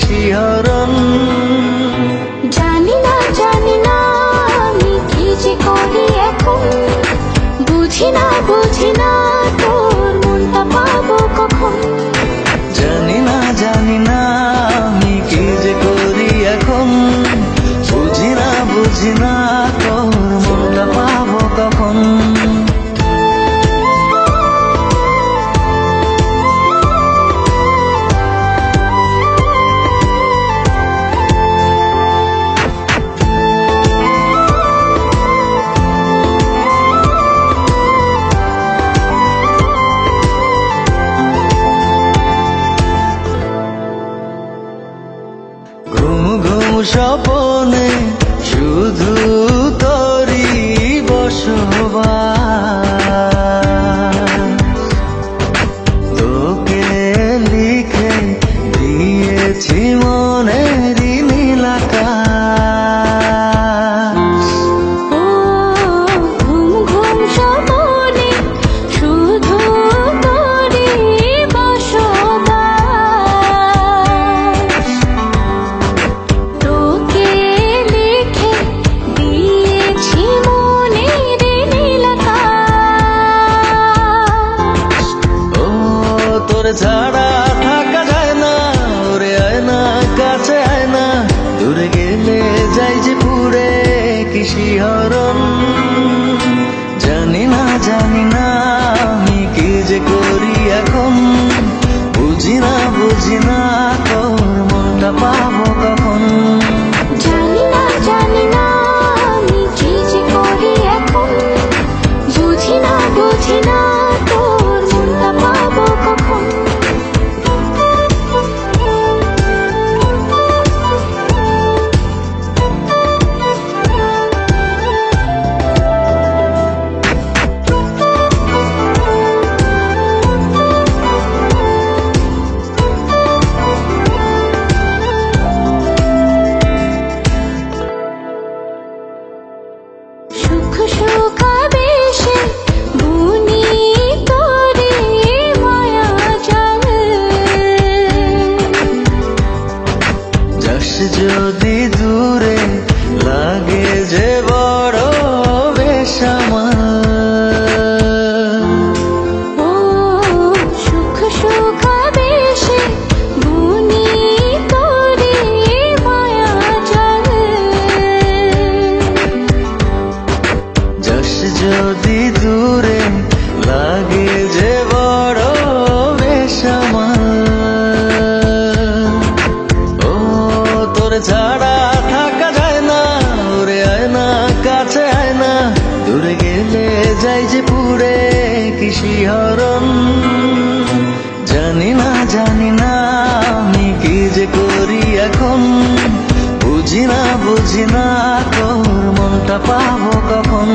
শিহরণ। জানি না আমি কি যে করি এখন, বুঝি না তোর মনটা পাবো কখন। জানি না আমি কি যে করি এখন, বুঝি না তোর মনটা পাবো কখন। ঘুম ঘুম স্বপনে শুধু তোরই বসবাস, তোকে লিখে দিয়েছি মনেরই নীল আকাশ। ও ঘুম ঘুম স্বপনে শুধু তোরই বসবাস, তোকে লিখে দিয়েছি মনের নীল আকাশ। ও তোর ছাড়া থাকা যায় না, ওরে আয় না কাছে আয় না, দূরে গেলে যাই যে পুরে কি শিহরণ। জানি না আমি কি যে করি এখন, বুঝি না তোর মনটা পাবো কখন। জানি না আমি কি যে করি এখন, বুঝি না তোর মনটা পাবো কখন। সুখ আবেশে বুনি তোরে মায়া জাল, যাস যদি দূরে লাগে যে বড় বেসামাল। ও সুখ আবেশে বুনি তোরে মায়া জাল, যাস যদি দূরে লাগে যে বড় বেসামাল। ও তোর ছাড়া থাকা যায় না, ওরে আয় না কাছে আয় না, দূরে গেলে যাই যে পুরে কি শিহরণ। জানি না আমি কি যে করি এখন, বুঝি না তোর মনটা পাবো কখন।